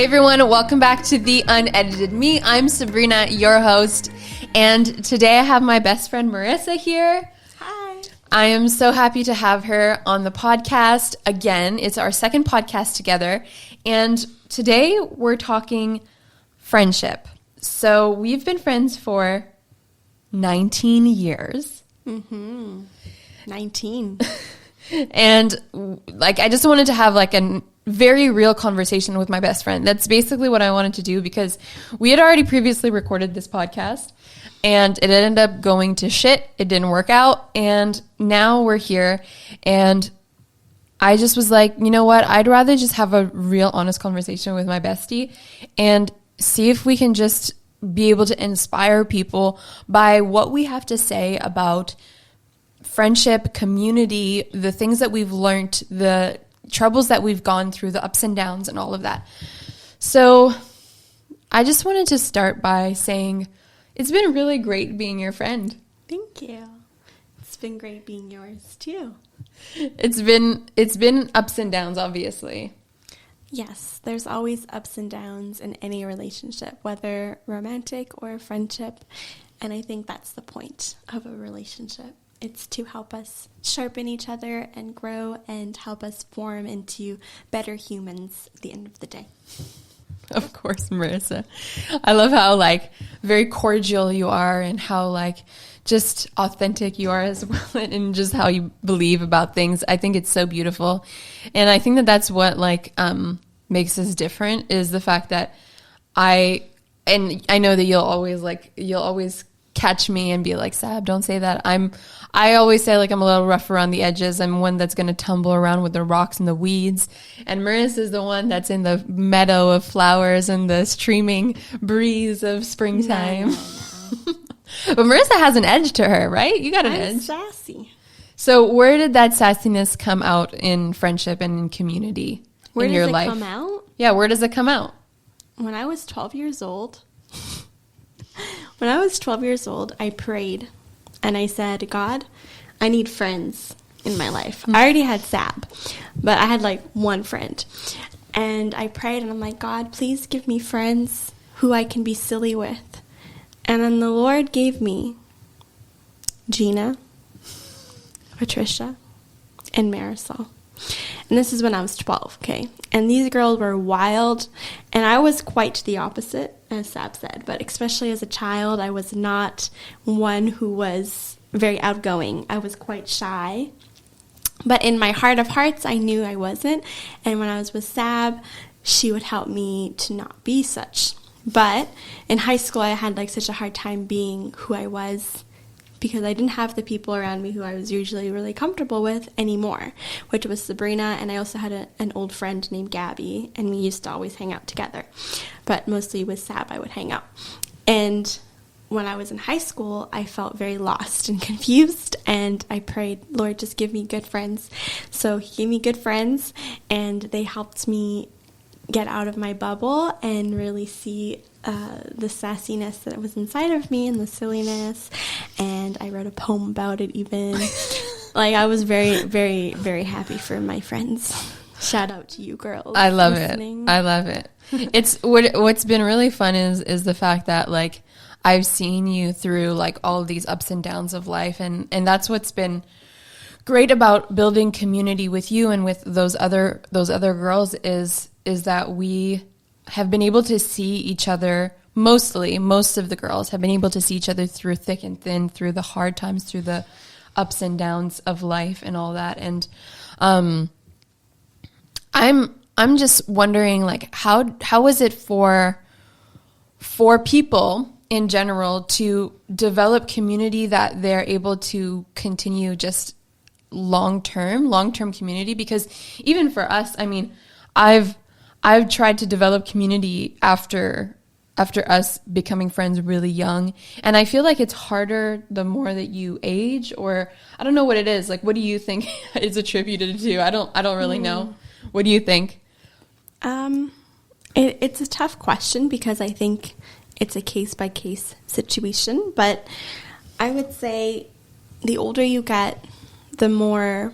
Hey everyone, welcome back to The Unedited Me. I'm Sabrina, your host, and today I have my best friend Marysa here. Hi. I am so happy to have her on the podcast again. It's our second podcast together, and today we're talking friendship. So we've been friends for 19 years. 19. And I just wanted to have a very real conversation with my best friend. That's basically what I wanted to do, because we had already previously recorded this podcast and it ended up going to shit. It didn't work out. And now we're here, and I just was like, you know what? I'd rather just have a real honest conversation with my bestie and see if we can just be able to inspire people by what we have to say about friendship, community, the things that we've learned, the troubles that we've gone through, the ups and downs and all of that. So I just wanted to start by saying it's been really great being your friend. Thank you. It's been great being yours too. It's been ups and downs, obviously. Yes, there's always ups and downs in any relationship, whether romantic or a friendship. And I think that's the point of a relationship. It's to help us sharpen each other and grow and help us form into better humans at the end of the day. Of course, Marysa. I love how very cordial you are, and how just authentic you are as well, and just how you believe about things. I think it's so beautiful. And I think that that's what makes us different, is the fact that I know that you'll always catch me and be like, Sab, don't say that. I always say I'm a little rough around the edges. I'm one that's going to tumble around with the rocks and the weeds. And Marysa is the one that's in the meadow of flowers and the streaming breeze of springtime. No. But Marysa has an edge to her, right? You got an edge. Sassy. So where did that sassiness come out in friendship and in community in your life? Where does it come out? Yeah, where does it come out? When I was 12 years old, I prayed and I said, God, I need friends in my life. I already had Sab, but I had one friend. And I prayed and I'm like, God, please give me friends who I can be silly with. And then the Lord gave me Gina, Patricia, and Marisol. And this is when I was 12, okay? And these girls were wild, and I was quite the opposite, as Sab said. But especially as a child, I was not one who was very outgoing. I was quite shy. But in my heart of hearts, I knew I wasn't. And when I was with Sab, she would help me to not be such. But in high school, I had such a hard time being who I was, because I didn't have the people around me who I was usually really comfortable with anymore, which was Sabrina, and I also had an old friend named Gabby, and we used to always hang out together. But mostly with Sab, I would hang out. And when I was in high school, I felt very lost and confused, and I prayed, Lord, just give me good friends. So he gave me good friends, and they helped me get out of my bubble and really see the sassiness that was inside of me and the silliness. And I wrote a poem about it even. I was very, very, very happy for my friends. Shout out to you girls. I love listening. it. I love it. It's what's been really fun is the fact that I've seen you through all of these ups and downs of life, and that's what's been great about building community with you and with those other girls is that we have been able to see each other. Most of the girls have been able to see each other through thick and thin, through the hard times, through the ups and downs of life and all that. And I'm just wondering how is it for people in general to develop community that they're able to continue just long-term community? Because even for us, I've tried to develop community after us becoming friends really young, and I feel it's harder the more that you age, or I don't know what it is. What do you think is attributed to? I don't really know. What do you think? It's a tough question, because I think it's a case-by-case situation, but I would say the older you get, the more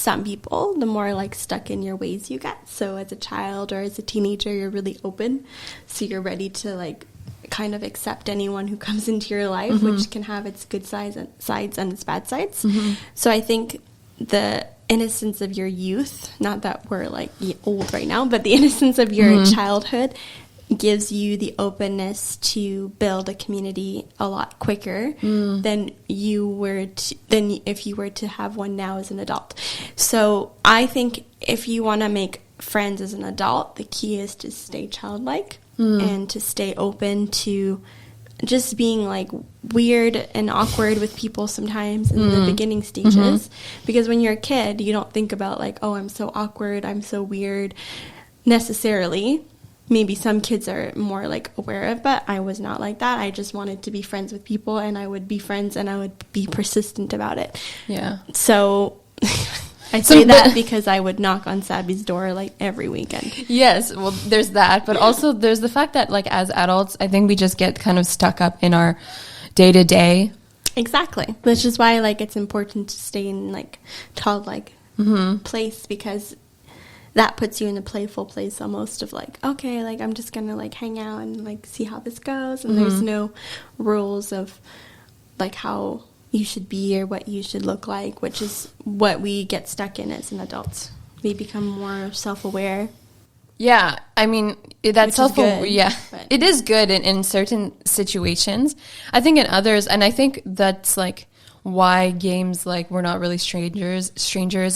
some people, the more like stuck in your ways you get. So as a child or as a teenager, you're really open. So you're ready to like kind of accept anyone who comes into your life, which can have its good sides and its bad sides. So I think the innocence of your youth, not that we're like old right now, but the innocence of your childhood gives you the openness to build a community a lot quicker than if you were to have one now as an adult. So I think if you want to make friends as an adult, the key is to stay childlike and to stay open to just being like weird and awkward with people sometimes in the beginning stages. Because when you're a kid, you don't think about like, oh, I'm so awkward, I'm so weird necessarily. Maybe some kids are more like aware of, but I was not like that. I just wanted to be friends with people, and I would be friends, and I would be persistent about it. Yeah. So I say that because I would knock on Sabby's door like every weekend. Yes, well, there's that, but also there's the fact that like as adults, I think we just get kind of stuck up in our day-to-day. Exactly. Which is why like it's important to stay in like childlike place, because that puts you in a playful place almost of like, okay, like I'm just gonna like hang out and like see how this goes, and there's no rules of like how you should be or what you should look like, which is what we get stuck in as an adult. We become more self-aware. Yeah, I mean, that's self-aware. Yeah, it is good in certain situations. I think in others, and I think that's like why games like We're Not Really Strangers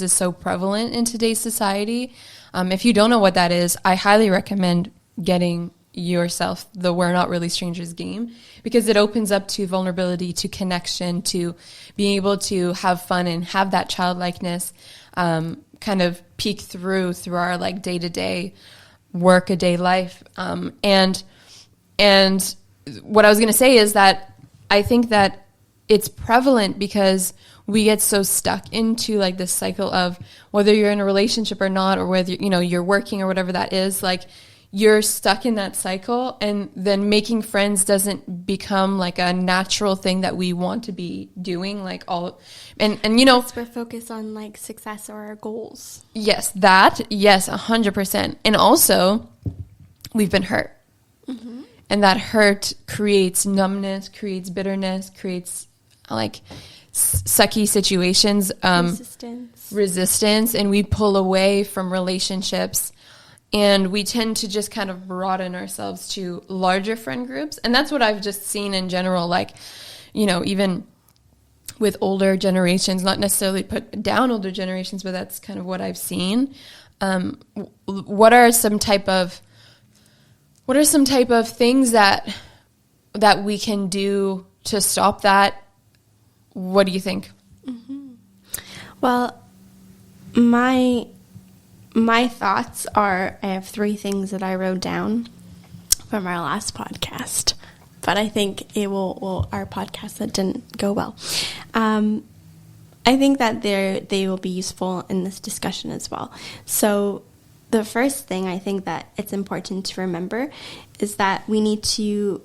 is so prevalent in today's society. If you don't know what that is, I highly recommend getting yourself the We're Not Really Strangers game, because it opens up to vulnerability, to connection, to being able to have fun and have that childlikeness kind of peek through our like day-to-day work-a-day life. And what I was going to say is that I think that it's prevalent because we get so stuck into like this cycle of whether you're in a relationship or not, or whether, you know, you're working or whatever that is, like you're stuck in that cycle, and then making friends doesn't become like a natural thing that we want to be doing, like all, and you know, we're focused on like success or our goals. Yes, 100%. And also we've been hurt, and that hurt creates numbness, creates bitterness, creates like sucky situations, resistance, and we pull away from relationships, and we tend to just kind of broaden ourselves to larger friend groups. And that's what I've just seen in general, like, you know, even with older generations, not necessarily put down older generations, but that's kind of what I've seen. What are some type of things that we can do to stop that? What do you think? Well, my thoughts are, I have 3 things that I wrote down from our last podcast, but I think it will our podcast that didn't go well. I think that they will be useful in this discussion as well. So the first thing I think that it's important to remember is that we need to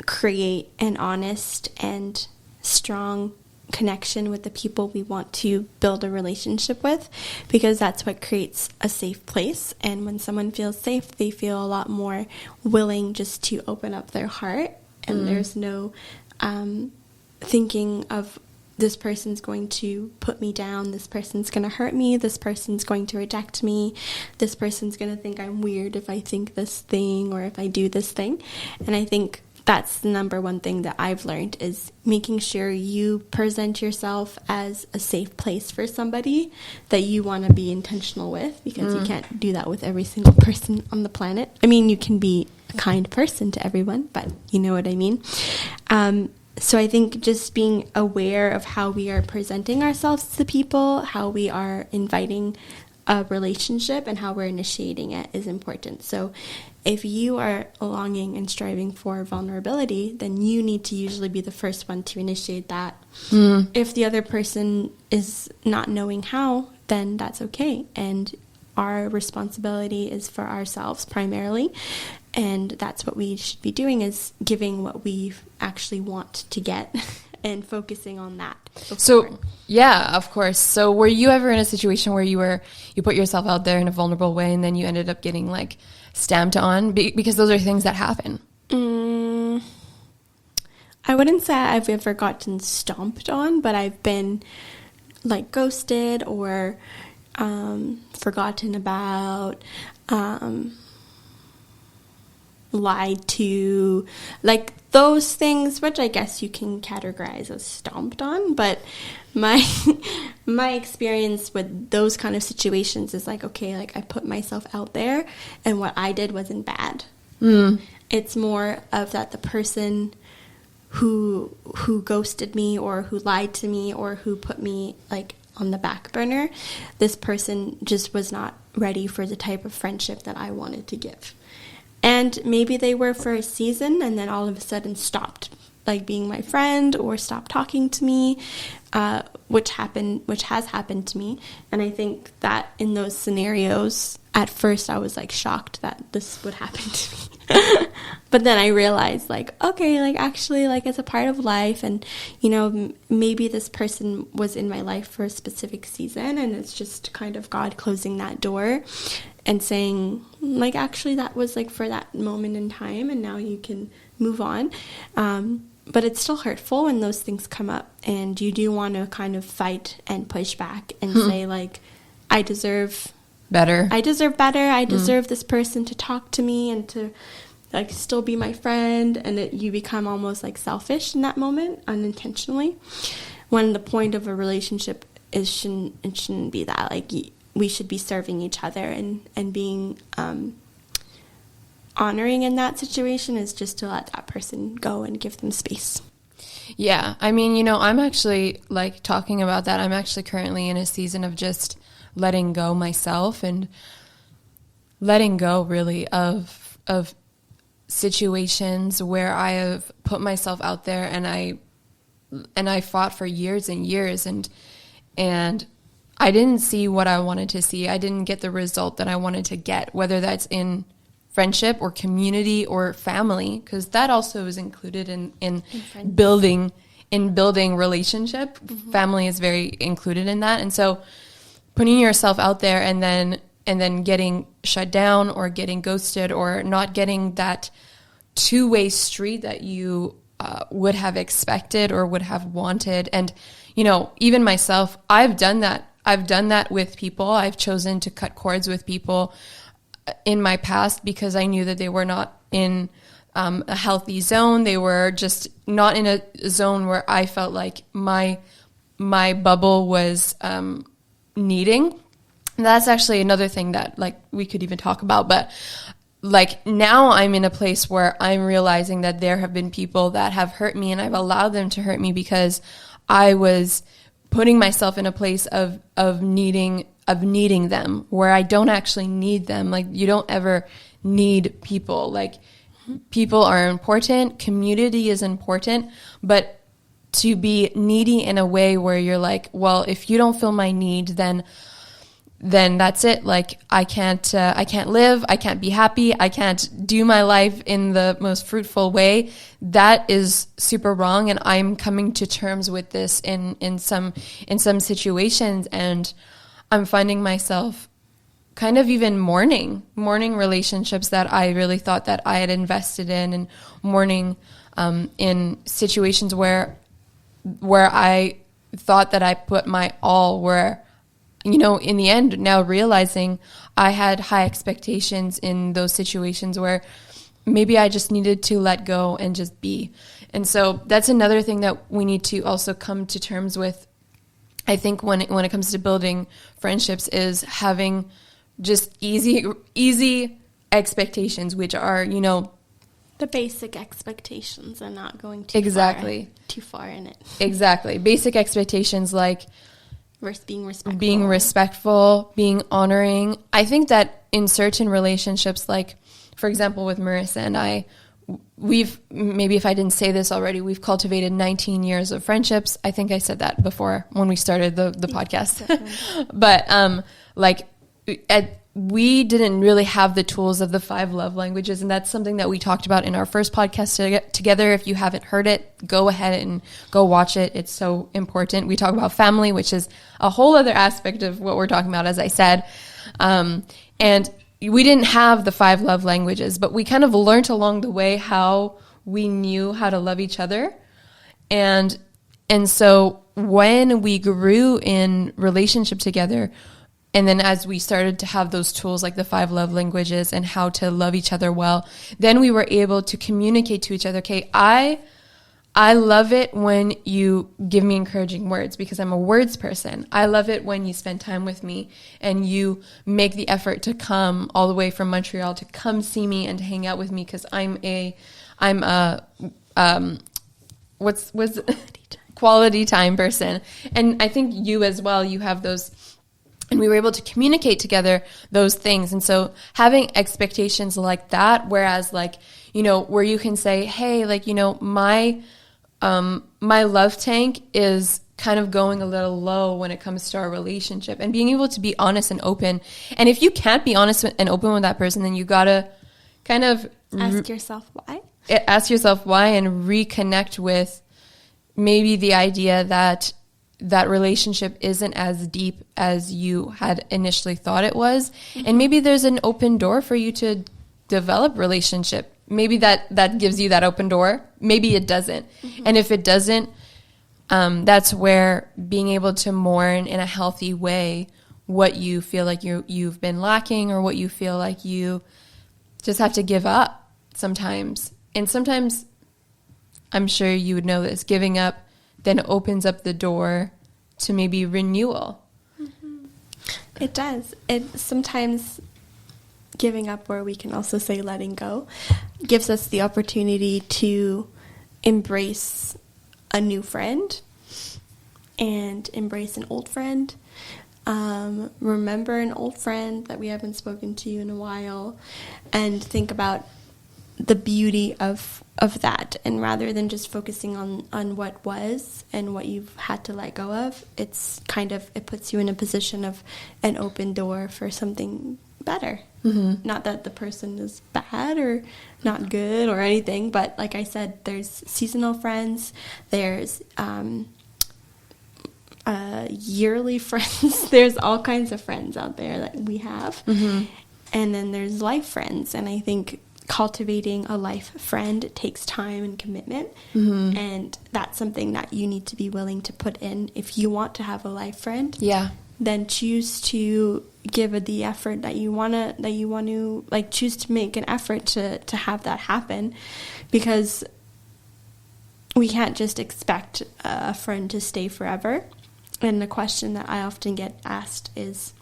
create an honest and strong connection with the people we want to build a relationship with, because that's what creates a safe place. And when someone feels safe, they feel a lot more willing just to open up their heart, and there's no thinking of this person's going to put me down, this person's going to hurt me, this person's going to reject me, this person's going to think I'm weird if I think this thing or if I do this thing. And I think that's the number one thing that I've learned, is making sure you present yourself as a safe place for somebody that you want to be intentional with, because you can't do that with every single person on the planet. I mean, you can be a kind person to everyone, but you know what I mean. So I think just being aware of how we are presenting ourselves to people, how we are inviting a relationship, and how we're initiating it is important. So if you are longing and striving for vulnerability, then you need to usually be the first one to initiate that. If the other person is not knowing how, then that's okay. And our responsibility is for ourselves primarily. And that's what we should be doing, is giving what we actually want to get and focusing on that. So, yeah, of course. So were you ever in a situation where you put yourself out there in a vulnerable way and then you ended up getting like stamped on? Because those are things that happen. I wouldn't say I've ever gotten stomped on, but I've been like ghosted or forgotten about, lied to, like those things, which I guess you can categorize as stomped on. But my experience with those kind of situations is like, okay, like I put myself out there and what I did wasn't bad. It's more of that the person who ghosted me or who lied to me or who put me like on the back burner, this person just was not ready for the type of friendship that I wanted to give. And maybe they were for a season and then all of a sudden stopped like being my friend or stopped talking to me, which has happened to me. And I think that in those scenarios, at first I was like shocked that this would happen to me. But then I realized like, okay, like actually like it's a part of life, and you know, maybe this person was in my life for a specific season and it's just kind of God closing that door and saying like, actually that was like for that moment in time and now you can move on. But it's still hurtful when those things come up, and you do want to kind of fight and push back and say like, I deserve better. I deserve this person to talk to me and to like still be my friend. And you become almost like selfish in that moment unintentionally, when the point of a relationship is shouldn't be that. Like we should be serving each other, and being honoring in that situation is just to let that person go and give them space. Yeah. I mean, you know, I'm actually like talking about that. I'm actually currently in a season of just letting go myself and letting go really of situations where I have put myself out there and I fought for years and years and I didn't see what I wanted to see. I didn't get the result that I wanted to get, whether that's in friendship or community or family, because that also is included in building relationship. Family is very included in that. And so putting yourself out there and then getting shut down or getting ghosted or not getting that two-way street that you would have expected or would have wanted. And, you know, even myself, I've done that. I've done that with people. I've chosen to cut cords with people in my past because I knew that they were not in a healthy zone. They were just not in a zone where I felt like my bubble was needing. And that's actually another thing that like we could even talk about. But like now I'm in a place where I'm realizing that there have been people that have hurt me and I've allowed them to hurt me because I was putting myself in a place of needing them where I don't actually need them. Like you don't ever need people. Like people are important, community is important, but to be needy in a way where you're like, well, if you don't fill my need, then that's it. Like I can't live. I can't be happy. I can't do my life in the most fruitful way. That is super wrong. And I'm coming to terms with this in some situations. And I'm finding myself kind of even mourning relationships that I really thought that I had invested in, and mourning in situations where I thought that I put my all, where, you know, in the end, now realizing I had high expectations in those situations where maybe I just needed to let go and just be. And so that's another thing that we need to also come to terms with, I think, when it comes to building friendships, is having just easy expectations, which are, you know, the basic expectations and not going too far in it. Exactly. Basic expectations like being respectful, being honoring. I think that in certain relationships, like, for example, with Marysa and I, we've, maybe if I didn't say this already, we've cultivated 19 years of friendships. I think I said that before when we started the podcast. But like we didn't really have the tools of the 5 love languages. And that's something that we talked about in our first podcast together. If you haven't heard it, go ahead and go watch it. It's so important. We talk about family, which is a whole other aspect of what we're talking about, as I said. And we didn't have the 5 love languages, but we kind of learned along the way how we knew how to love each other. And so when we grew in relationship together, and then as we started to have those tools like the 5 love languages and how to love each other well, then we were able to communicate to each other, okay, I love it when you give me encouraging words because I'm a words person. I love it when you spend time with me and you make the effort to come all the way from Montreal to come see me and to hang out with me because I'm a quality time person. And I think you as well, you have those. And we were able to communicate together those things. And so having expectations like that, whereas like, you know, where you can say, hey, like, you know, my love tank is kind of going a little low when it comes to our relationship, and being able to be honest and open. And if you can't be honest and open with that person, then you gotta kind of ask yourself why. And reconnect with maybe the idea that relationship isn't as deep as you had initially thought it was. Mm-hmm. And maybe there's an open door for you to develop relationship. Maybe that gives you that open door. Maybe it doesn't. Mm-hmm. And if it doesn't, that's where being able to mourn in a healthy way what you feel like you've been lacking, or what you feel like you just have to give up sometimes. And sometimes, I'm sure you would know this, giving up then opens up the door to maybe renewal. Mm-hmm. It does. It sometimes, giving up, where we can also say letting go, gives us the opportunity to embrace a new friend and embrace an old friend. Remember an old friend that we haven't spoken to in a while, and think about the beauty of that. And rather than just focusing on what was and what you've had to let go of, it's kind of, it puts you in a position of an open door for something better. Mm-hmm. Not that the person is bad or not good or anything, but like I said, there's seasonal friends, there's yearly friends, there's all kinds of friends out there that we have. Mm-hmm. And then there's life friends, and I think cultivating a life friend takes time and commitment. Mm-hmm. And that's something that you need to be willing to put in. If you want to have a life friend, then choose to give the effort that you want to like, choose to make an effort to have that happen, because we can't just expect a friend to stay forever. And the question that I often get asked is,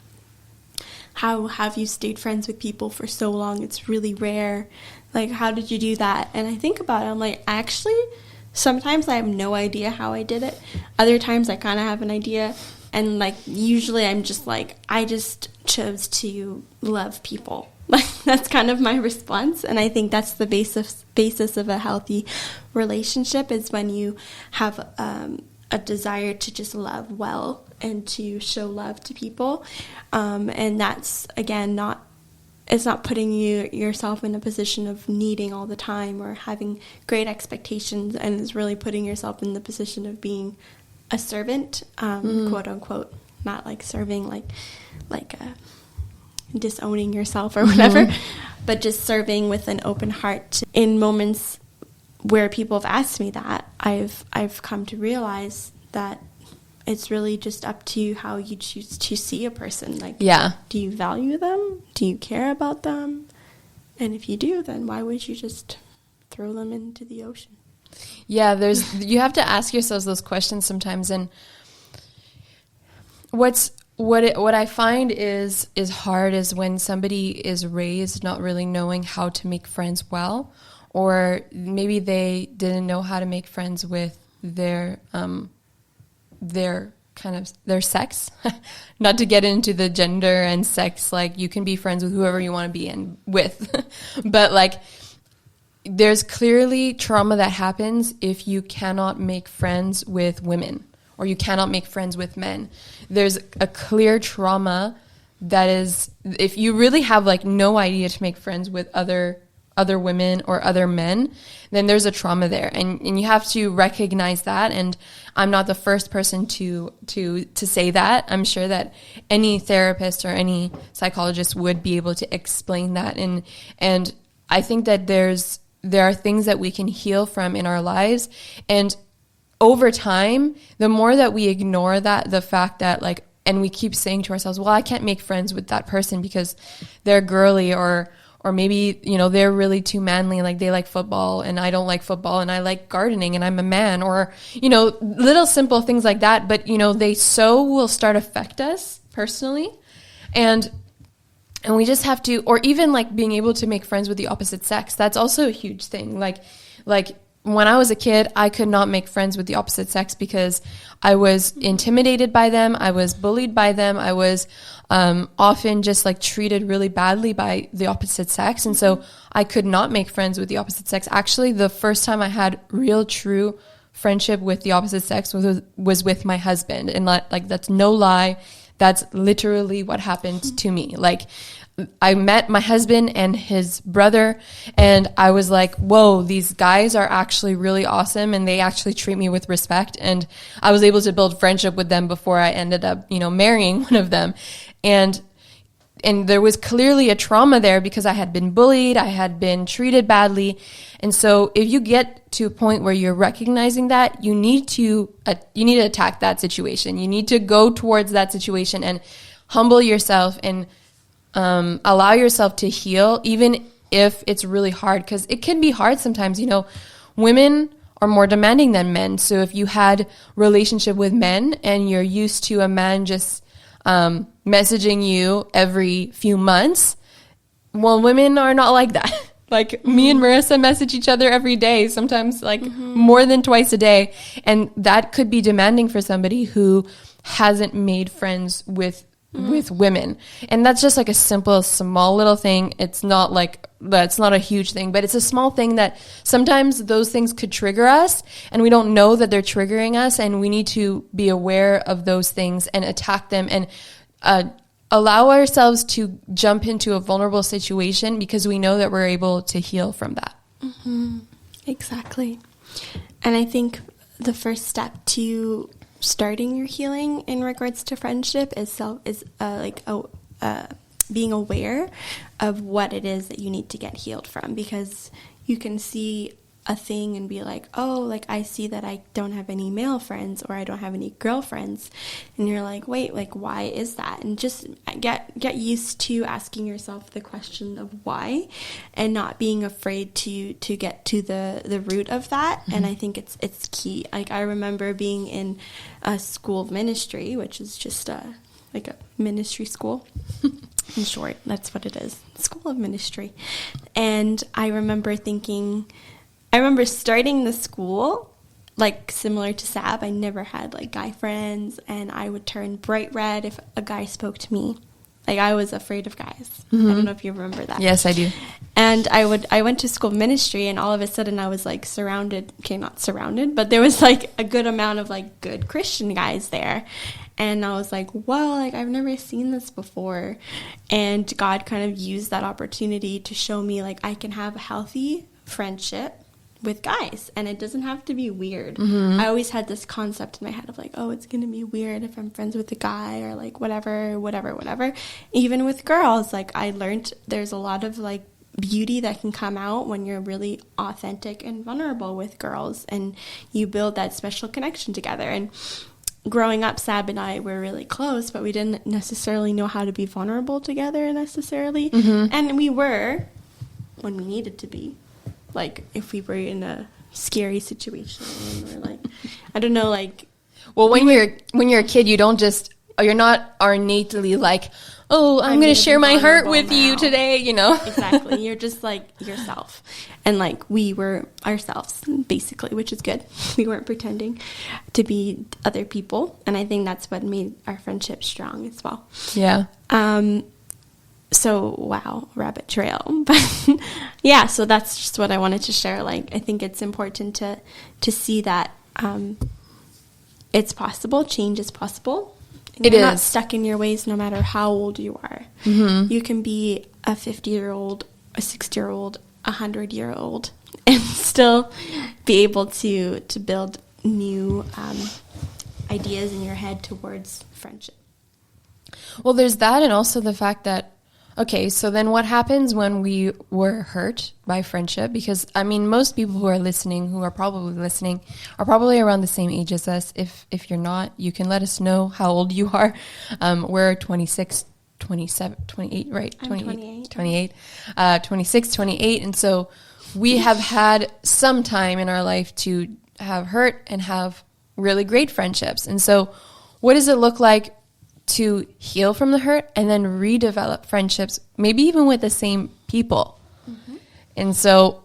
how have you stayed friends with people for so long? It's really rare. Like, how did you do that? And I think about it, I'm like, actually, sometimes I have no idea how I did it. Other times I kind of have an idea. And, like, usually I'm just like, I just chose to love people. Like, that's kind of my response. And I think that's the basis of a healthy relationship, is when you have a desire to just love well and to show love to people. And that's, again, it's not putting yourself in a position of needing all the time or having great expectations, and it's really putting yourself in the position of being a servant, quote unquote, not like serving like disowning yourself or whatever, but just serving with an open heart. In moments where people have asked me that, I've come to realize that it's really just up to you how you choose to see a person. Like, do you value them? Do you care about them? And if you do, then why would you just throw them into the ocean? Yeah, you have to ask yourselves those questions sometimes. And what I find is hard is when somebody is raised not really knowing how to make friends well, or maybe they didn't know how to make friends with their sex. Not to get into the gender and sex, like, you can be friends with whoever you want to be with, but like, there's clearly trauma that happens if you cannot make friends with women, or you cannot make friends with men. There's a clear trauma that is, if you really have like no idea to make friends with other women or other men, then there's a trauma there, and you have to recognize that. And I'm not the first person to say that. I'm sure that any therapist or any psychologist would be able to explain that. And I think that there are things that we can heal from in our lives, and over time, the more that we ignore that, the fact that like, and we keep saying to ourselves, well, I can't make friends with that person because they're girly, or maybe, you know, they're really too manly, like they like football and I don't like football, and I like gardening and I'm a man, or, you know, little simple things like that. But, you know, they will start affect us personally. And we just have to, or even like being able to make friends with the opposite sex. That's also a huge thing. Like when I was a kid, I could not make friends with the opposite sex because I was intimidated by them. I was bullied by them. I was often just like treated really badly by the opposite sex. And so I could not make friends with the opposite sex. Actually, the first time I had real, true friendship with the opposite sex was with my husband. And like, that's no lie. That's literally what happened to me. Like, I met my husband and his brother, and I was like, whoa, these guys are actually really awesome, and they actually treat me with respect. And I was able to build friendship with them before I ended up, you know, marrying one of them. And there was clearly a trauma there because I had been bullied, I had been treated badly. And so if you get to a point where you're recognizing that, you need to attack that situation. You need to go towards that situation and humble yourself and allow yourself to heal, even if it's really hard, because it can be hard sometimes. You know, women are more demanding than men. So if you had relationship with men and you're used to a man just messaging you every few months, well, women are not like that. Like me and Marysa message each other every day, sometimes like more than twice a day. And that could be demanding for somebody who hasn't made friends with women. And that's just like a simple, small little thing. It's not like, that's not a huge thing, but it's a small thing that sometimes those things could trigger us, and we don't know that they're triggering us, and we need to be aware of those things and attack them and allow ourselves to jump into a vulnerable situation because we know that we're able to heal from that. Mm-hmm. Exactly. And I think the first step to starting your healing in regards to friendship is being aware of what it is that you need to get healed from, because you can see a thing and be like, oh, like I see that I don't have any male friends or I don't have any girlfriends, and you're like, wait, like why is that? And just get used to asking yourself the question of why, and not being afraid to get to the root of that. Mm-hmm. And I think it's key. Like I remember being in a school of ministry, which is just like a ministry school. In short, that's what it is, school of ministry. And I remember starting the school, like similar to Sab, I never had like guy friends, and I would turn bright red if a guy spoke to me. Like I was afraid of guys. Mm-hmm. I don't know if you remember that. Yes, I do. And I went to school of ministry, and all of a sudden I was like not surrounded, but there was like a good amount of like good Christian guys there. And I was like, well, like I've never seen this before. And God kind of used that opportunity to show me like I can have a healthy friendship with guys, and it doesn't have to be weird. Mm-hmm. I always had this concept in my head of like, oh, it's gonna be weird if I'm friends with a guy, or like whatever. Even with girls, like I learned there's a lot of like beauty that can come out when you're really authentic and vulnerable with girls, and you build that special connection together. And growing up, Sab and I were really close, but we didn't necessarily know how to be vulnerable together necessarily. Mm-hmm. And we were when we needed to be. Like if we were in a scary situation, or like, I don't know, like. Well, when you're a kid, you're not innately like, oh, I'm going to share my heart with you today, you know? Exactly. You're just like yourself. And like we were ourselves basically, which is good. We weren't pretending to be other people. And I think that's what made our friendship strong as well. Yeah. So, wow, rabbit trail. But yeah, so that's just what I wanted to share. Like, I think it's important to see that it's possible, change is possible, And you're not stuck in your ways no matter how old you are. Mm-hmm. You can be a 50-year-old, a 60-year-old, a 100-year-old, and still be able to build new ideas in your head towards friendship. Well, there's that, and also the fact that, okay, so then what happens when we were hurt by friendship? Because, I mean, most people who are listening, who are probably listening, are probably around the same age as us. If you're not, you can let us know how old you are. We're 26, 27, 28, right? I'm 28. 26, 28. And so we have had some time in our life to have hurt and have really great friendships. And so what does it look like to heal from the hurt and then redevelop friendships, maybe even with the same people? Mm-hmm. And so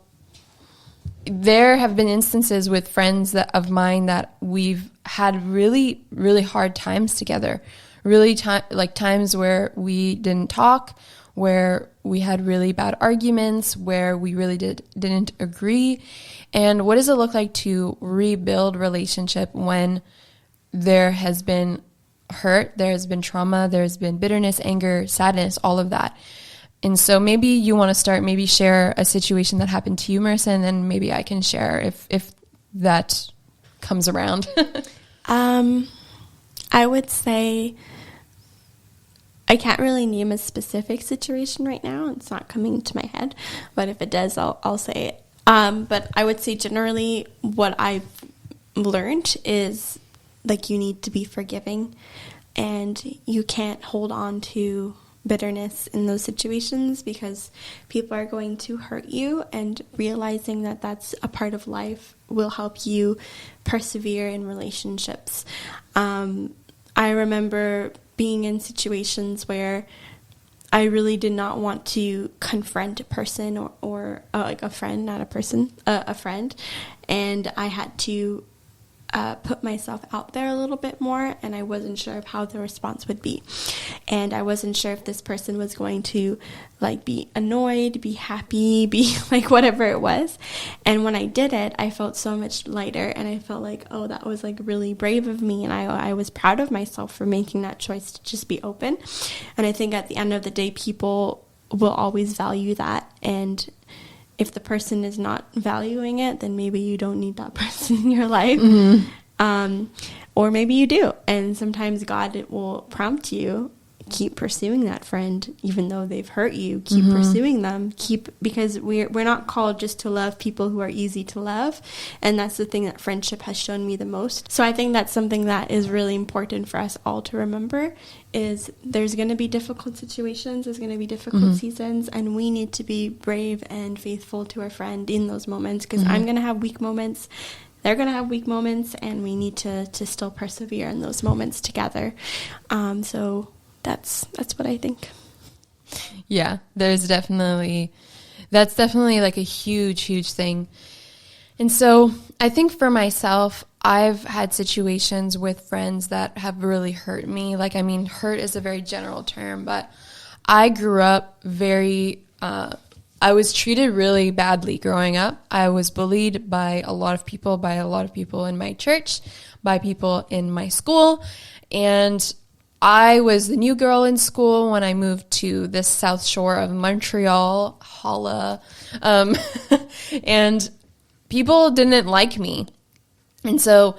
there have been instances with friends of mine that we've had really, really hard times together, really times where we didn't talk, where we had really bad arguments, where we really didn't agree. And what does it look like to rebuild relationship when there has been hurt, there has been trauma, there's been bitterness, anger, sadness, all of that? And so maybe you want to start, maybe share a situation that happened to you, Marysa, and then maybe I can share if that comes around. I would say I can't really name a specific situation right now. It's not coming to my head, but if it does, I'll say it. But I would say generally what I've learned is, like, you need to be forgiving, and you can't hold on to bitterness in those situations because people are going to hurt you, and realizing that that's a part of life will help you persevere in relationships. I remember being in situations where I really did not want to confront a person or like a friend, not a person, a friend, and I had to put myself out there a little bit more, and I wasn't sure of how the response would be. And I wasn't sure if this person was going to, like, be annoyed, be happy, be like whatever it was. And when I did it, I felt so much lighter, and I felt like, oh, that was like really brave of me, and I was proud of myself for making that choice to just be open. And I think at the end of the day, people will always value that, and if the person is not valuing it, then maybe you don't need that person in your life. Mm-hmm. Or maybe you do. And sometimes God will prompt you, keep pursuing that friend, even though they've hurt you. Keep mm-hmm. pursuing them. Because we're not called just to love people who are easy to love. And that's the thing that friendship has shown me the most. So I think that's something that is really important for us all to remember, is there's going to be difficult situations, there's going to be difficult mm-hmm. seasons, and we need to be brave and faithful to our friend in those moments, because mm-hmm. I'm going to have weak moments, they're going to have weak moments, and we need to still persevere in those moments together. So that's what I think. Yeah, that's definitely like a huge thing. And so I think for myself, I've had situations with friends that have really hurt me. Like, I mean, hurt is a very general term, but I grew up I was treated really badly growing up. I was bullied by a lot of people in my church, by people in my school. And I was the new girl in school when I moved to the south shore of Montreal, Holla. And people didn't like me. And so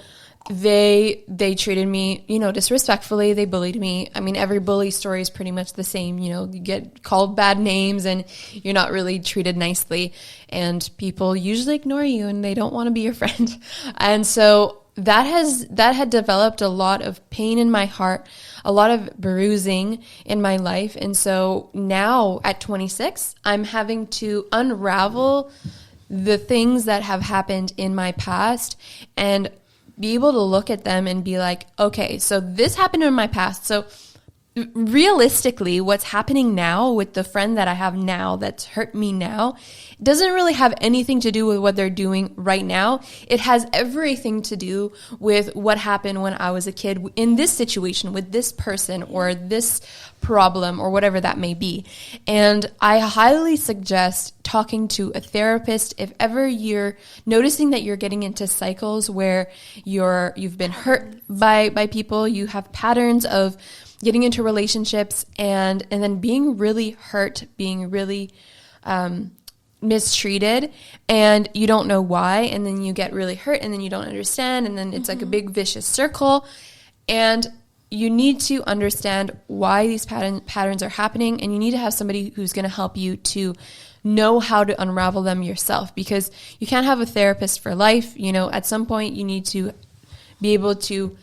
they treated me, disrespectfully. They bullied me. I mean, every bully story is pretty much the same. You get called bad names and you're not really treated nicely. And people usually ignore you and they don't want to be your friend. And so that had developed a lot of pain in my heart, a lot of bruising in my life. And so now at 26, I'm having to unravel the things that have happened in my past and be able to look at them and be like, okay, so this happened in my past. So realistically, what's happening now with the friend that I have now that's hurt me now doesn't really have anything to do with what they're doing right now. It has everything to do with what happened when I was a kid in this situation with this person or this problem or whatever that may be. And I highly suggest talking to a therapist if ever you're noticing that you're getting into cycles where you've been hurt by people, you have patterns of getting into relationships and then being really hurt, being really mistreated, and you don't know why, and then you get really hurt, and then you don't understand, and then it's like a big vicious circle. And you need to understand why these patterns are happening, and you need to have somebody who's going to help you to know how to unravel them yourself, because you can't have a therapist for life. You know, at some point you need to be able to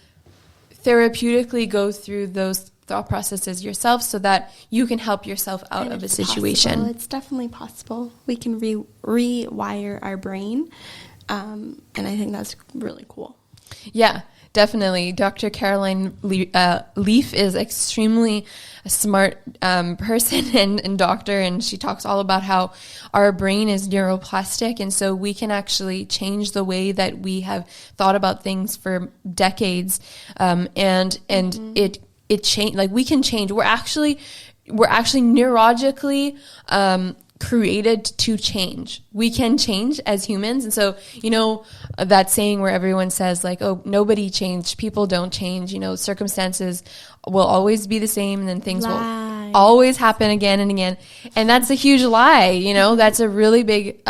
therapeutically go through those thought processes yourself so that you can help yourself out of a situation. Possible. It's definitely possible. We can rewire our brain, and I think that's really cool. Yeah, definitely. Dr. Caroline Leaf is extremely a smart person and doctor, and she talks all about how our brain is neuroplastic, and so we can actually change the way that we have thought about things for decades, and it change, like we can change. We're actually neurologically created to change. We can change as humans. And so, you know, that saying where everyone says like, oh, nobody changed, people don't change, you know, circumstances will always be the same, and then things will always happen again and again. And that's a huge lie. You know, that's a really big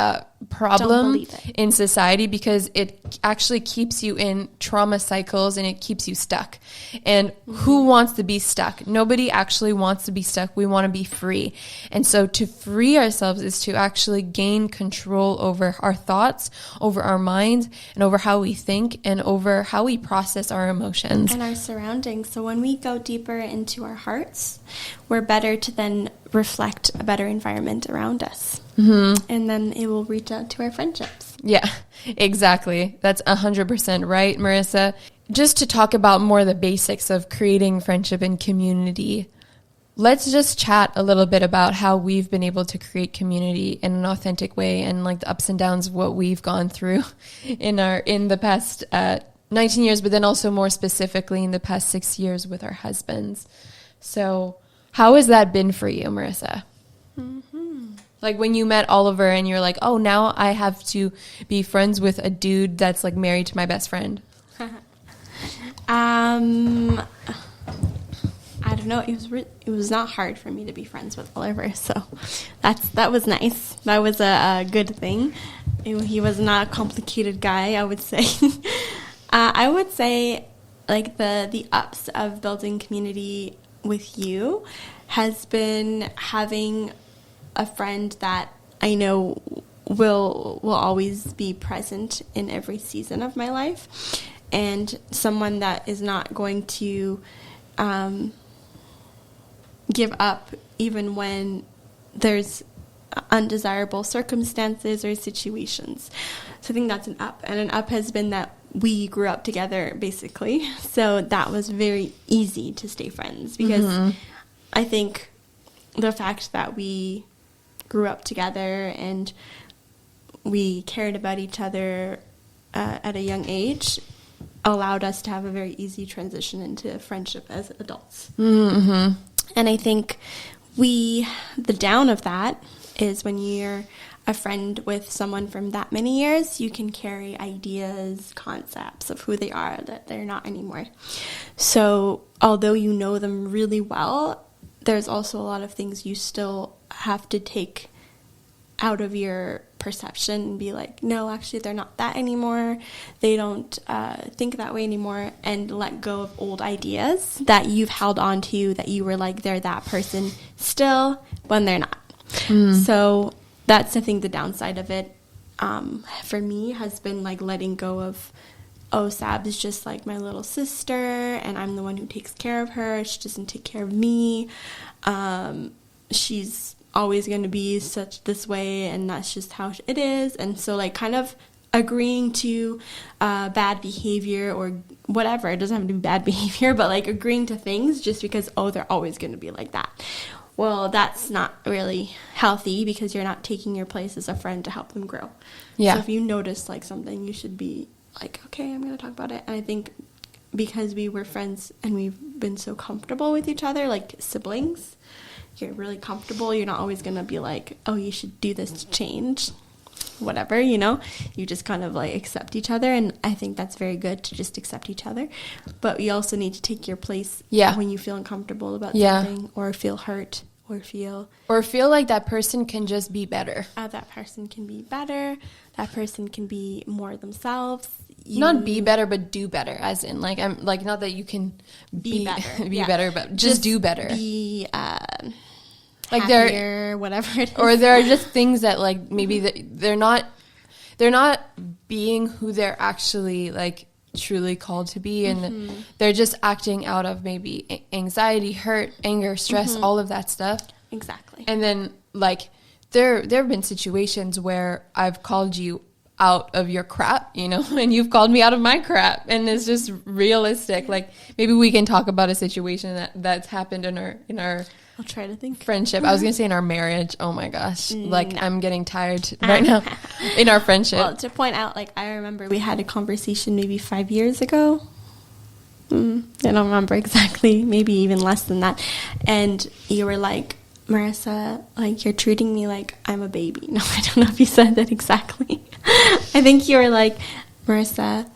problem in society, because it actually keeps you in trauma cycles and it keeps you stuck. And who wants to be stuck? Nobody actually wants to be stuck. We want to be free. And so to free ourselves is to actually gain control over our thoughts, over our minds, and over how we think, and over how we process our emotions and our surroundings. So when we go deeper into our hearts, we're better to then reflect a better environment around us. And then it will reach out to our friendships. Yeah, exactly. That's 100% right, Marysa. Just to talk about more the basics of creating friendship and community, let's just chat a little bit about how we've been able to create community in an authentic way, and like the ups and downs of what we've gone through in the past 19 years, but then also more specifically in the past 6 years with our husbands. So how has that been for you, Marysa? Like when you met Oliver and you're like, oh, now I have to be friends with a dude that's like married to my best friend. I don't know. It was not hard for me to be friends with Oliver, so that was nice. That was a good thing. He was not a complicated guy, I would say. I would say like the ups of building community with you has been having a friend that I know will always be present in every season of my life, and someone that is not going to give up even when there's undesirable circumstances or situations. So I think that's an up. And an up has been that we grew up together, basically. So that was very easy to stay friends, because I think the fact that we grew up together and we cared about each other at a young age allowed us to have a very easy transition into friendship as adults. And I think the down of that is when you're a friend with someone from that many years, you can carry ideas, concepts of who they are that they're not anymore. So although you know them really well, there's also a lot of things you still have to take out of your perception and be like, no, actually they're not that anymore. They don't think that way anymore, and let go of old ideas that you've held on to, that you were like, they're that person still, when they're not. So that's, I think, the downside of it for me has been like letting go of, oh, Sab is just like my little sister and I'm the one who takes care of her. She doesn't take care of me. She's always going to be this way, and that's just how it is. And so like kind of agreeing to bad behavior or whatever. It doesn't have to be bad behavior, but like agreeing to things just because, oh, they're always going to be like that. Well, that's not really healthy because you're not taking your place as a friend to help them grow. Yeah. So if you notice like something, you should be like, okay, I'm going to talk about it. And I think because we were friends and we've been so comfortable with each other, like siblings, you're really comfortable. You're not always going to be like, oh, you should do this to change. Whatever, you know, you just kind of like accept each other, and I think that's very good to just accept each other. But you also need to take your place when you feel uncomfortable about something, or feel hurt, or feel like that person can just be better. That person can be better. That person can be more themselves. Not be better, but do better. As in, like, I'm like, not that you can be better, better, but just do better. Be like happier, whatever it is. Or there are just things that like maybe they're not being who they're actually like truly called to be, and they're just acting out of maybe anxiety, hurt, anger, stress, all of that stuff. Exactly. And then like there have been situations where I've called you out of your crap, you know, and you've called me out of my crap, and it's just realistic. Like maybe we can talk about a situation that's happened in our I'll try to think. Friendship. I was going to say in our marriage. Oh my gosh. Like I'm getting tired right now in our friendship. Well, to point out, like I remember we had a conversation maybe 5 years ago. I don't remember exactly. Maybe even less than that. And you were like, Marysa, like you're treating me like I'm a baby. No, I don't know if you said that exactly. I think you were like, Marysa,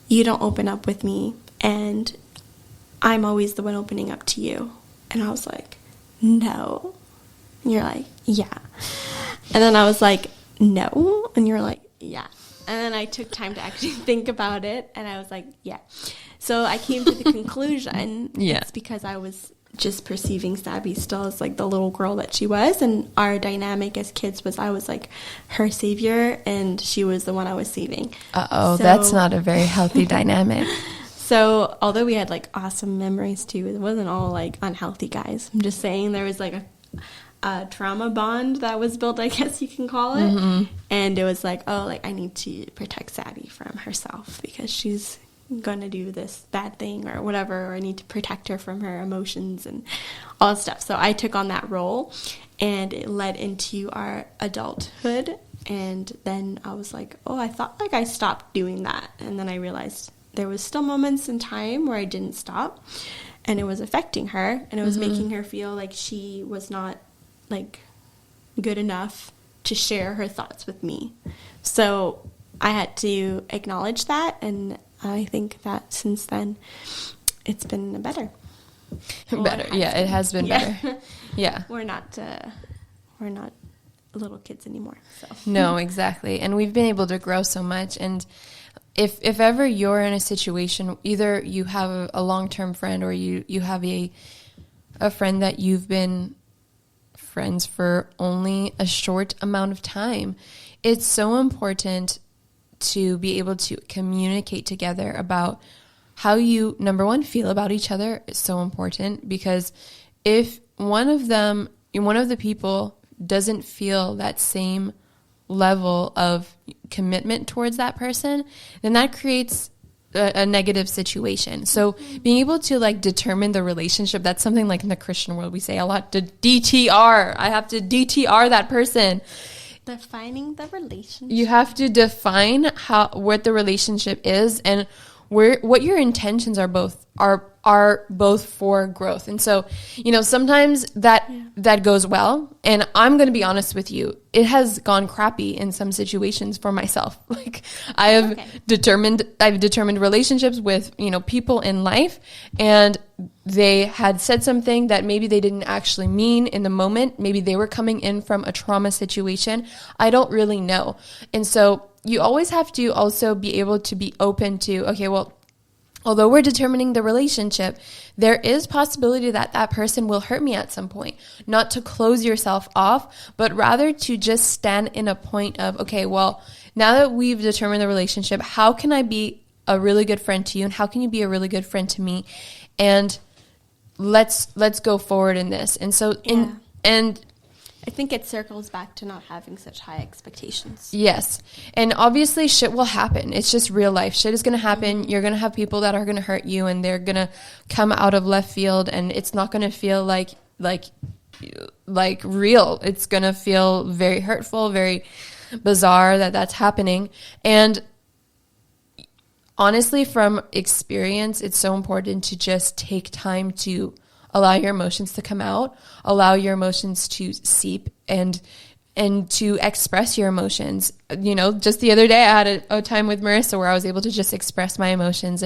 you don't open up with me, and I'm always the one opening up to you. And I was like, no. And you're like, yeah. And then I was like, no. And you're like, yeah. And then I took time to actually think about it, and I was like, yeah. So I came to the conclusion it's because I was just perceiving Sabby still as like the little girl that she was, and our dynamic as kids was I was like her savior, and she was the one I was saving. So, that's not a very healthy dynamic. So, although we had, like, awesome memories, too, it wasn't all, like, unhealthy, guys. I'm just saying there was, like, a trauma bond that was built, I guess you can call it. And it was like, oh, like, I need to protect Sadie from herself because she's going to do this bad thing or whatever, or I need to protect her from her emotions and all that stuff. So I took on that role, and it led into our adulthood. And then I was like, oh, I thought, like, I stopped doing that. And then I realized there was still moments in time where I didn't stop, and it was affecting her, and it was making her feel like she was not like good enough to share her thoughts with me. So I had to acknowledge that, and I think that since then it's been better. It has been better. Yeah. We're not little kids anymore. So no, exactly. And we've been able to grow so much. And if ever you're in a situation, either you have a long-term friend, or you have a friend that you've been friends for only a short amount of time, it's so important to be able to communicate together about how you, number one, feel about each other. Is so important, because if one of the people doesn't feel that same level of commitment towards that person, then that creates a negative situation. So being able to like determine the relationship, that's something like in the Christian world we say a lot, to DTR. I have to DTR that person. Defining the relationship. You have to define what the relationship is, and what your intentions are both for growth. And so, you know, sometimes that goes well, and I'm going to be honest with you, it has gone crappy in some situations for myself. Like I've determined relationships with, you know, people in life, and they had said something that maybe they didn't actually mean in the moment. Maybe they were coming in from a trauma situation. I don't really know. And so you always have to also be able to be open to, okay, well, although we're determining the relationship, there is possibility that that person will hurt me at some point. Not to close yourself off, but rather to just stand in a point of, okay, well, now that we've determined the relationship, how can I be a really good friend to you, and how can you be a really good friend to me? And let's go forward in this. And so I think it circles back to not having such high expectations. Yes. And obviously shit will happen. It's just real life. Shit is going to happen. You're going to have people that are going to hurt you, and they're going to come out of left field, and it's not going to feel like real. It's going to feel very hurtful, very bizarre that that's happening. And honestly, from experience, it's so important to just take time to allow your emotions to come out, allow your emotions to seep, and to express your emotions. You know, just the other day I had a time with Marysa where I was able to just express my emotions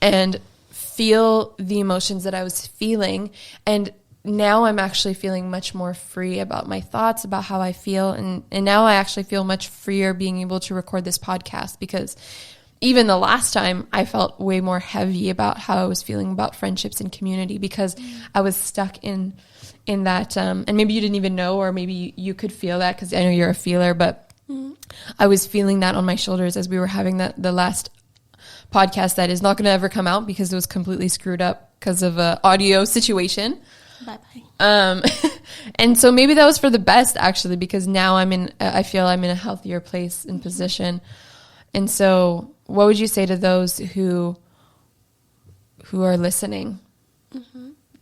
and feel the emotions that I was feeling. And now I'm actually feeling much more free about my thoughts, about how I feel. And now I actually feel much freer being able to record this podcast, because even the last time I felt way more heavy about how I was feeling about friendships and community, because I was stuck in that, and maybe you didn't even know, or maybe you could feel that because I know you're a feeler, but I was feeling that on my shoulders as we were having the last podcast that is not going to ever come out because it was completely screwed up because of an audio situation. Bye-bye. And so maybe that was for the best, actually, because now I feel I'm in a healthier place and position. And so what would you say to those who are listening,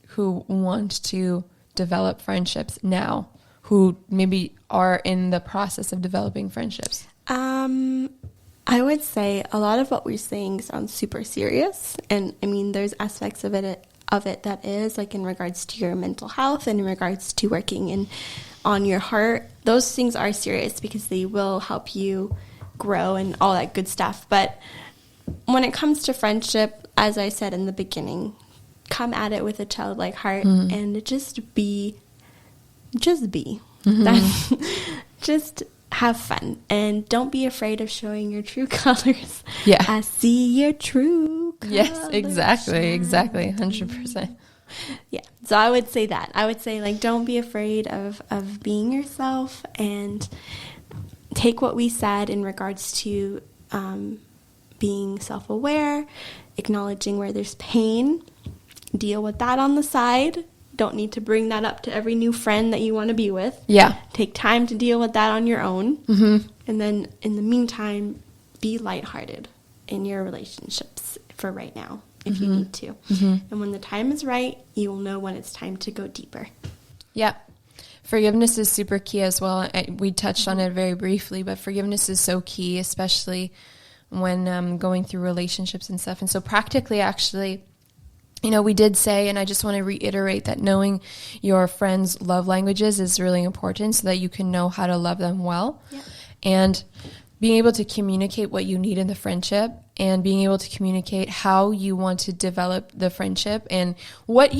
who want to develop friendships now, who maybe are in the process of developing friendships? I would say a lot of what we're saying sounds super serious. And I mean, there's aspects of it that is, like, in regards to your mental health and in regards to working on your heart. Those things are serious because they will help you grow and all that good stuff. But when it comes to friendship, as I said in the beginning, come at it with a childlike heart and just be. Just have fun, and don't be afraid of showing your true colors. Yeah. I see your true colors. Yes, exactly, 100%. Yeah, so I would say that. I would say, like, don't be afraid of being yourself, and take what we said in regards to being self-aware, acknowledging where there's pain, deal with that on the side. Don't need to bring that up to every new friend that you want to be with. Yeah. Take time to deal with that on your own. And then in the meantime, be lighthearted in your relationships for right now, if you need to. And when the time is right, you will know when it's time to go deeper. Yeah. Forgiveness is super key as well. We touched on it very briefly, but forgiveness is so key, especially when going through relationships and stuff. And so practically, actually, you know, we did say, and I just want to reiterate, that knowing your friends' love languages is really important so that you can know how to love them well. Yeah. And being able to communicate what you need in the friendship, and being able to communicate how you want to develop the friendship, and what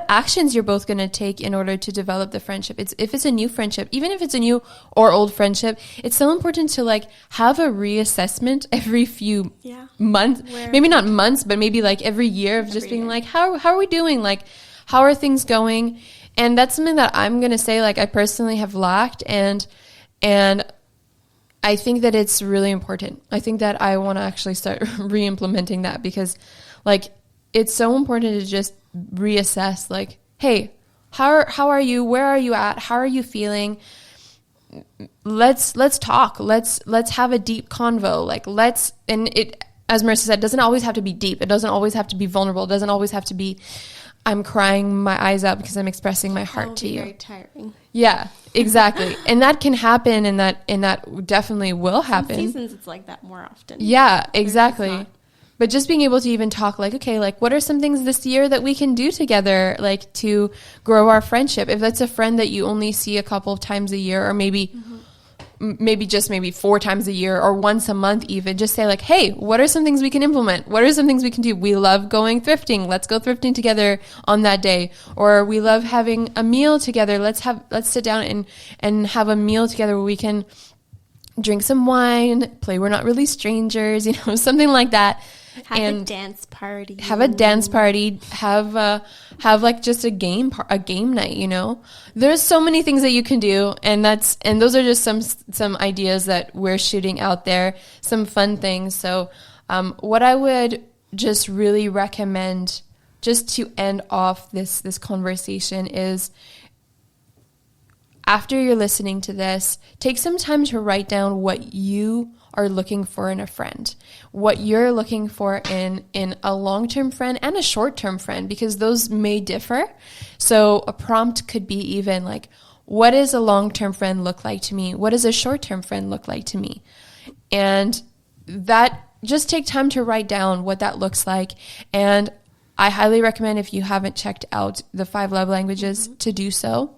actions you're both going to take in order to develop the friendship. If it's a new friendship, even if it's a new or old friendship, it's so important to, like, have a reassessment every few months, maybe not months, but maybe like every year, of just being like, how are we doing? Like, how are things going? And that's something that I'm going to say, like, I personally have lacked, and I think that it's really important. I think that I want to actually start re-implementing that, because, like, it's so important to just reassess, like, hey, how are you? Where are you at? How are you feeling? Let's talk. Let's have a deep convo. Like, and it, as Marysa said, doesn't always have to be deep. It doesn't always have to be vulnerable. It doesn't always have to be, I'm crying my eyes out because I'm expressing my heart to you. Very tiring. Yeah, exactly. And that can happen, and that definitely will happen. Some seasons it's like that more often. Yeah, exactly. But just being able to even talk, like, okay, like, what are some things this year that we can do together, like, to grow our friendship? If that's a friend that you only see a couple of times a year, or maybe 4 times a year, or once a month even, just say, like, hey, what are some things we can implement? What are some things we can do? We love going thrifting. Let's go thrifting together on that day. Or we love having a meal together. Let's sit down and have a meal together where we can drink some wine, play We're Not Really Strangers, something like that. Have a dance party. Have like just a game night, There's so many things that you can do, and those are just some ideas that we're shooting out there, some fun things. So what I would just really recommend, just to end off this conversation, is after you're listening to this, take some time to write down what you are looking for in a friend, what you're looking for in a long-term friend and a short-term friend, because those may differ. So a prompt could be even like, what does a long-term friend look like to me? What does a short-term friend look like to me? And that, just take time to write down what that looks like. And I highly recommend, if you haven't checked out the 5 love languages, to do so.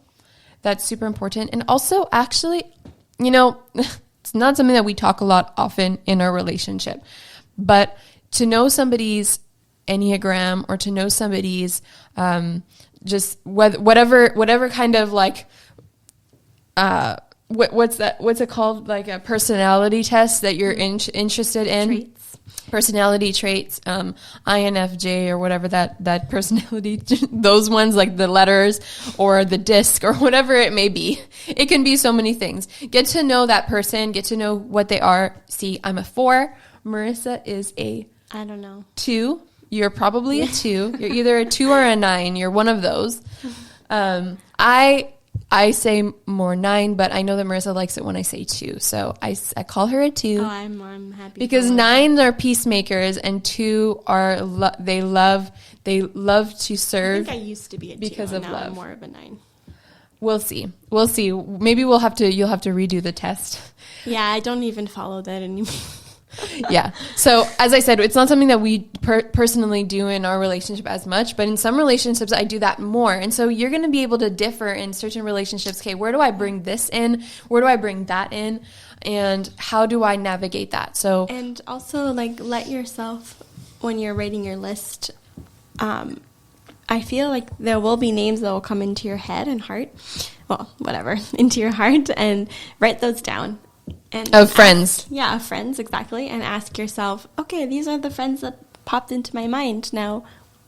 That's super important. And also, actually, you know, it's not something that we talk a lot often in our relationship, but to know somebody's Enneagram, or to know somebody's just whatever kind of like, what's it called? Like a personality test that you're interested in. Traits. Personality traits, INFJ, or whatever that personality, those ones, like the letters or the disc or whatever it may be. It can be so many things. Get to know that person, get to know what they are. See, I'm a 4. Marysa is a, I don't know, 2. You're probably a 2. You're either a 2 or a 9. You're one of those. I say more 9, but I know that Marysa likes it when I say 2. So I call her a 2. Oh, I'm happy. Because 9s are peacemakers, and 2 are, they love to serve. I think I used to be a 2 because of now love. I'm more of a 9. We'll see. Maybe you'll have to redo the test. Yeah, I don't even follow that anymore. Yeah. So as I said, it's not something that we personally do in our relationship as much, but in some relationships I do that more. And so you're going to be able to differ in certain relationships. Okay, where do I bring this in? Where do I bring that in? And how do I navigate that? So, and also, like, let yourself, when you're writing your list, I feel like there will be names that will come into your head and heart. Well, whatever, into your heart, and write those down. And of friends. Yeah, of friends, exactly. And ask yourself, okay, these are the friends that popped into my mind. Now,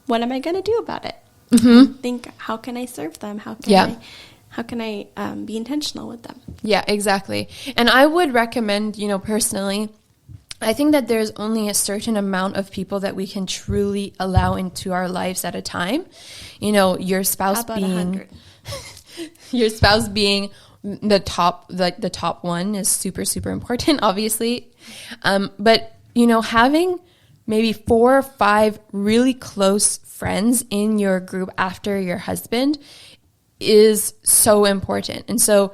what am I going to do about it? Mm-hmm. Think, how can I serve them? How can I be intentional with them? Yeah, exactly. And I would recommend, personally, I think that there's only a certain amount of people that we can truly allow into our lives at a time. Your spouse being 100? Your spouse being the top one is super, super important, obviously. But, having maybe 4 or 5 really close friends in your group after your husband is so important. And so,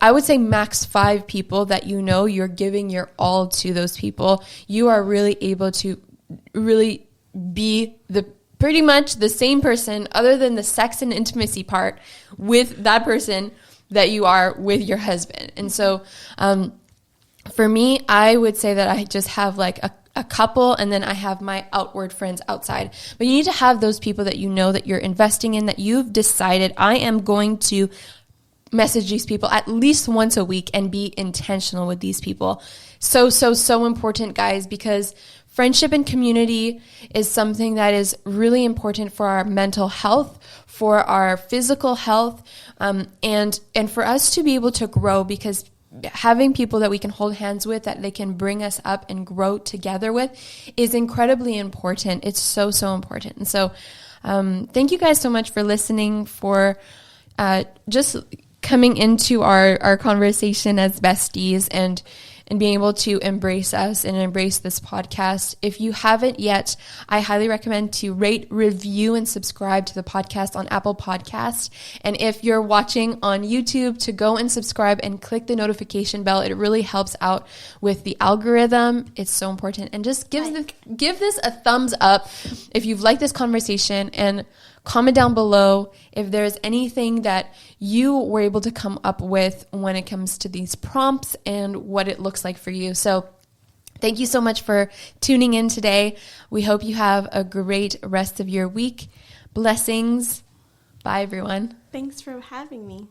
I would say max 5 people that you're giving your all to those people. You are really able to really be pretty much the same person, other than the sex and intimacy part, with that person that you are with your husband. And so for me, I would say that I just have a couple, and then I have my outward friends outside. But you need to have those people that that you're investing in, that you've decided, I am going to message these people at least once a week and be intentional with these people. So important, guys, because friendship and community is something that is really important for our mental health, for our physical health, and for us to be able to grow, because having people that we can hold hands with, that they can bring us up and grow together with, is incredibly important. It's so important. And so thank you guys so much for listening, for just coming into our conversation as besties, and being able to embrace us and embrace this podcast. If you haven't yet, I highly recommend to rate, review, and subscribe to the podcast on Apple Podcasts. And if you're watching on YouTube, to go and subscribe and click the notification bell. It really helps out with the algorithm. It's so important. And just give this a thumbs up if you've liked this conversation, and comment down below if there's anything that you were able to come up with when it comes to these prompts and what it looks like for you. So thank you so much for tuning in today. We hope you have a great rest of your week. Blessings. Bye, everyone. Thanks for having me.